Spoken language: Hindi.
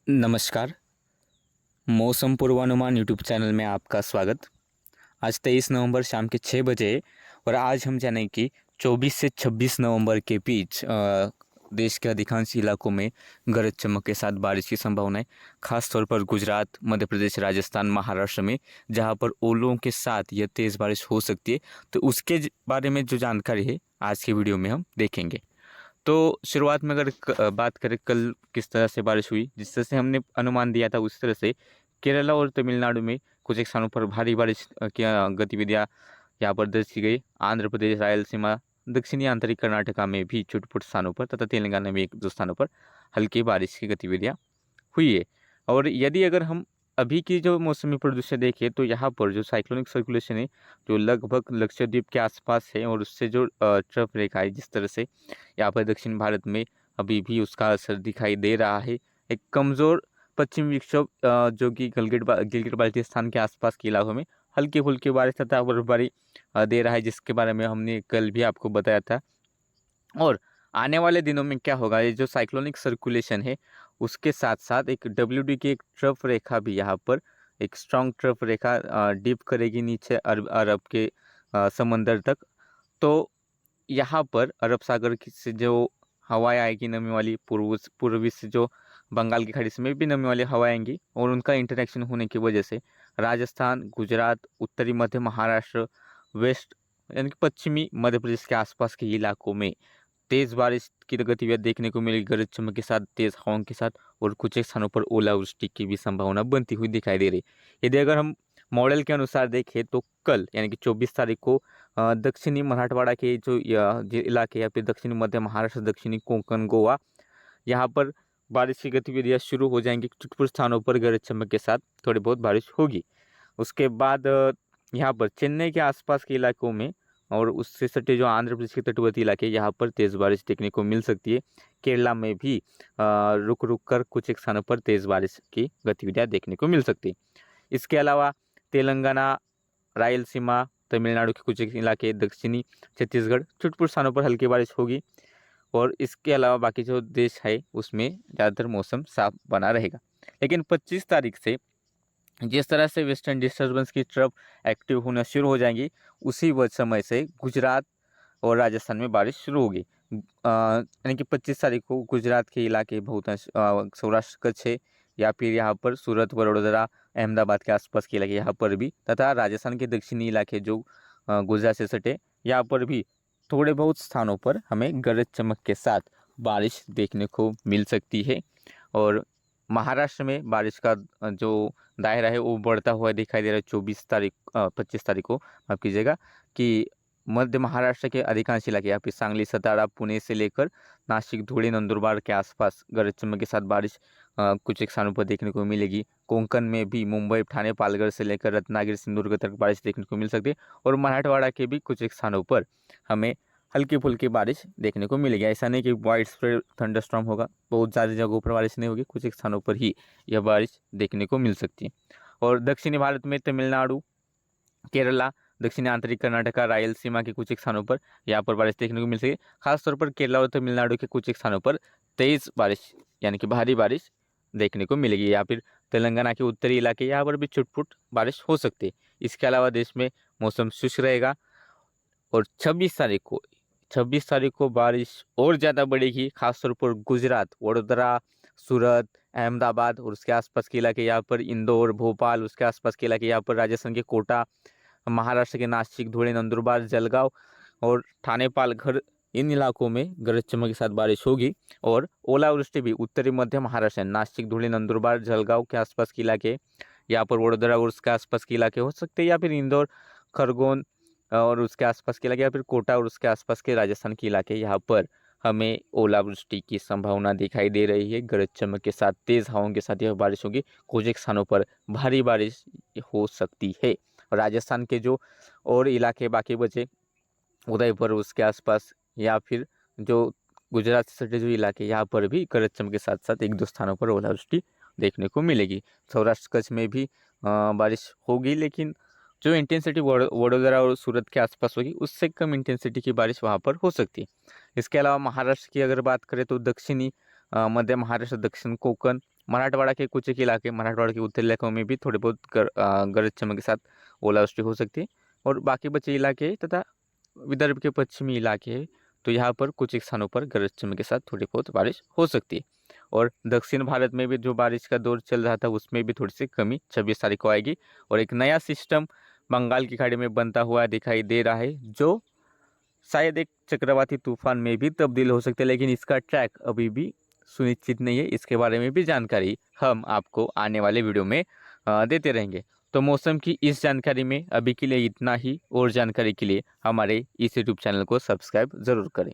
नमस्कार। मौसम पूर्वानुमान यूट्यूब चैनल में आपका स्वागत। आज 23 नवंबर शाम के 6 बजे है और आज हम जानेंगे कि 24 से 26 नवंबर के बीच देश के अधिकांश इलाकों में गरज चमक के साथ बारिश की संभावना है। खास तौर पर गुजरात, मध्य प्रदेश, राजस्थान, महाराष्ट्र में जहां पर ओलों के साथ यह तेज़ बारिश हो सकती है। तो उसके बारे में जो जानकारी है आज की वीडियो में हम देखेंगे। तो शुरुआत में अगर बात करें कल किस तरह से बारिश हुई, जिस तरह से हमने अनुमान दिया था उस तरह से केरला और तमिलनाडु में कुछ एक स्थानों पर भारी बारिश की गतिविधियां यहाँ पर दर्ज की गई। आंध्र प्रदेश, रायलसीमा, दक्षिणी आंतरिक कर्नाटका में भी छुट-पुट स्थानों पर तथा तेलंगाना में एक दो स्थानों पर हल्की बारिश की गतिविधियां हुई है। और यदि अगर हम अभी की जो मौसमी प्रदूषण देखें तो यहाँ पर जो साइक्लोनिक सर्कुलेशन है जो लगभग लक्षद्वीप के आसपास है और उससे जो ट्रफ रेखा है, जिस तरह से यहाँ पर दक्षिण भारत में अभी भी उसका असर दिखाई दे रहा है। एक कमज़ोर पश्चिमी विक्षोभ जो कि गिलगित बाल्टिस्तान के आसपास के इलाकों में हल्की फुल्की बारिश तथा बर्फबारी दे रहा है, जिसके बारे में हमने कल भी आपको बताया था। और आने वाले दिनों में क्या होगा, ये जो साइक्लोनिक सर्कुलेशन है उसके साथ साथ एक डब्ल्यूडी की एक ट्रफ रेखा भी यहाँ पर एक स्ट्रॉन्ग ट्रफ रेखा डीप करेगी नीचे अरब अरब के समंदर तक। तो यहाँ पर अरब सागर से जो हवाएं आएगी नमी वाली, पूर्वी से जो बंगाल की खाड़ी से में भी नमी वाली हवाएं आएंगी और उनका इंटरेक्शन होने की वजह से राजस्थान, गुजरात, उत्तरी मध्य महाराष्ट्र, वेस्ट यानी कि पश्चिमी मध्य प्रदेश के आसपास के इलाकों में तेज बारिश की तो गतिविधि देखने को मिलेगी, गरज चमक के साथ, तेज हवाओं के साथ, और कुछ एक स्थानों पर ओलावृष्टि की भी संभावना बनती हुई दिखाई दे रही। यदि अगर हम मॉडल के अनुसार देखें तो कल यानी कि 24 तारीख को दक्षिणी मराठवाड़ा के जो इलाके या फिर दक्षिणी मध्य महाराष्ट्र, दक्षिणी कोंकण, गोवा, यहाँ पर बारिश की गतिविधियाँ शुरू हो जाएंगी। कुछ स्थानों पर गरज चमक के साथ थोड़ी बहुत बारिश होगी। उसके बाद यहाँ पर चेन्नई के आसपास के इलाकों में और उससे सटे जो आंध्र प्रदेश के तटवर्ती इलाके, यहाँ पर तेज़ बारिश देखने को मिल सकती है। केरला में भी रुक रुक कर कुछ एक स्थानों पर तेज़ बारिश की गतिविधियाँ देखने को मिल सकती है। इसके अलावा तेलंगाना, रायलसीमा, तमिलनाडु के कुछ एक इलाके, दक्षिणी छत्तीसगढ़, छुटपुट स्थानों पर हल्की बारिश होगी। और इसके अलावा बाकी जो देश है उसमें ज़्यादातर मौसम साफ बना रहेगा। लेकिन 25 तारीख से जिस तरह से वेस्टर्न डिस्टर्बेंस की तरफ एक्टिव होना शुरू हो जाएंगी, उसी समय से गुजरात और राजस्थान में बारिश शुरू होगी। यानी कि 25 तारीख को गुजरात के इलाके बहुतांश सौराष्ट्र कच्छ है या फिर यहाँ पर सूरत, वडोदरा, अहमदाबाद के आसपास के इलाके यहाँ पर भी, तथा राजस्थान के दक्षिणी इलाके जो गुजरात से सटे, यहाँ पर भी थोड़े बहुत स्थानों पर हमें गरज चमक के साथ बारिश देखने को मिल सकती है। और महाराष्ट्र में बारिश का जो दायरा है वो बढ़ता हुआ दिखाई दे रहा है। 25 तारीख को माफ़ कीजिएगा कि मध्य महाराष्ट्र के अधिकांश इलाके यहाँ पे सांगली, सतारा, पुणे से लेकर नासिक, धुले, नंदुरबार के आसपास गरज चमक के साथ बारिश कुछ एक स्थानों पर देखने को मिलेगी। कोंकण में भी मुंबई, ठाणे, पालघर से लेकर रत्नागिरी, सिंधुदुर्ग तक बारिश देखने को मिल सकती है। और मराठवाड़ा के भी कुछ एक स्थानों पर हमें हल्की फुल्की बारिश देखने को मिलेगी। ऐसा नहीं कि वाइड स्प्रेड थंडरस्टॉर्म होगा, बहुत ज़्यादा जगहों पर बारिश नहीं होगी, कुछ एक स्थानों पर ही यह बारिश देखने को मिल सकती है। और दक्षिणी भारत में तमिलनाडु, केरला, दक्षिणी आंतरिक कर्नाटका, रायलसीमा के कुछ एक स्थानों पर यहाँ पर बारिश देखने को मिल सके। खासतौर पर केरला और तमिलनाडु के कुछ एक स्थानों पर तेज़ बारिश यानी कि भारी बारिश देखने को मिलेगी। या फिर तेलंगाना के उत्तरी इलाके, यहाँ पर भी छुटपुट बारिश हो सकती है। इसके अलावा देश में मौसम शुष्क रहेगा। और 26 तारीख को बारिश और ज़्यादा बढ़ेगी, खासतौर पर गुजरात, वडोदरा, सूरत, अहमदाबाद और उसके आसपास के इलाके, यहाँ पर इंदौर, भोपाल, उसके आसपास के इलाके, यहाँ पर राजस्थान के कोटा, महाराष्ट्र के नासिक, धुले, नंदुरबार, जलगांव और ठाणे, पालघर, इन इलाकों में गरज चमक के साथ बारिश होगी। और ओलावृष्टि भी उत्तरी मध्य महाराष्ट्र, नासिक, धुले, नंदुरबार, जलगांव के आसपास के इलाके, यहाँ पर वडोदरा और उसके आसपास के इलाके हो सकते हैं, या फिर इंदौर, खरगोन और उसके आसपास के इलाके, या फिर कोटा और उसके आसपास के राजस्थान के इलाके, यहाँ पर हमें ओलावृष्टि की संभावना दिखाई दे रही है। गरज चमक के साथ तेज हवाओं के साथ यह बारिश होगी। कुछ एक स्थानों पर भारी बारिश हो सकती है। राजस्थान के जो और इलाके बाकी बचे, उदयपुर उसके आसपास, या फिर जो गुजरात से सटे जो इलाके, यहाँ पर भी गरज चमक के साथ साथ एक दो स्थानों पर ओलावृष्टि देखने को मिलेगी। सौराष्ट्र कच्छ में भी बारिश होगी, लेकिन जो इंटेंसिटी वडोदरा और सूरत के आसपास होगी उससे कम इंटेंसिटी की बारिश वहाँ पर हो सकती है। इसके अलावा महाराष्ट्र की अगर बात करें तो दक्षिणी मध्य महाराष्ट्र, दक्षिण कोकण, मराठवाड़ा के कुछ एक इलाके, मराठवाड़ा के उत्तरी इलाकों में भी थोड़े बहुत गरज चमक के साथ ओलावृष्टि हो सकती है। और बाकी बचे इलाके तथा विदर्भ के पश्चिमी इलाके हैं, तो यहाँ पर कुछ एक स्थानों पर गरज चमक के साथ थोड़ी बहुत बारिश हो सकती है। और दक्षिण भारत में भी जो बारिश का दौर चल रहा था उसमें भी थोड़ी सी कमी 26 तारीख को आएगी। और एक नया सिस्टम बंगाल की खाड़ी में बनता हुआ दिखाई दे रहा है, जो शायद एक चक्रवाती तूफान में भी तब्दील हो सकते हैं, लेकिन इसका ट्रैक अभी भी सुनिश्चित नहीं है। इसके बारे में भी जानकारी हम आपको आने वाले वीडियो में देते रहेंगे। तो मौसम की इस जानकारी में अभी के लिए इतना ही। और जानकारी के लिए हमारे इस यूट्यूब चैनल को सब्सक्राइब ज़रूर करें।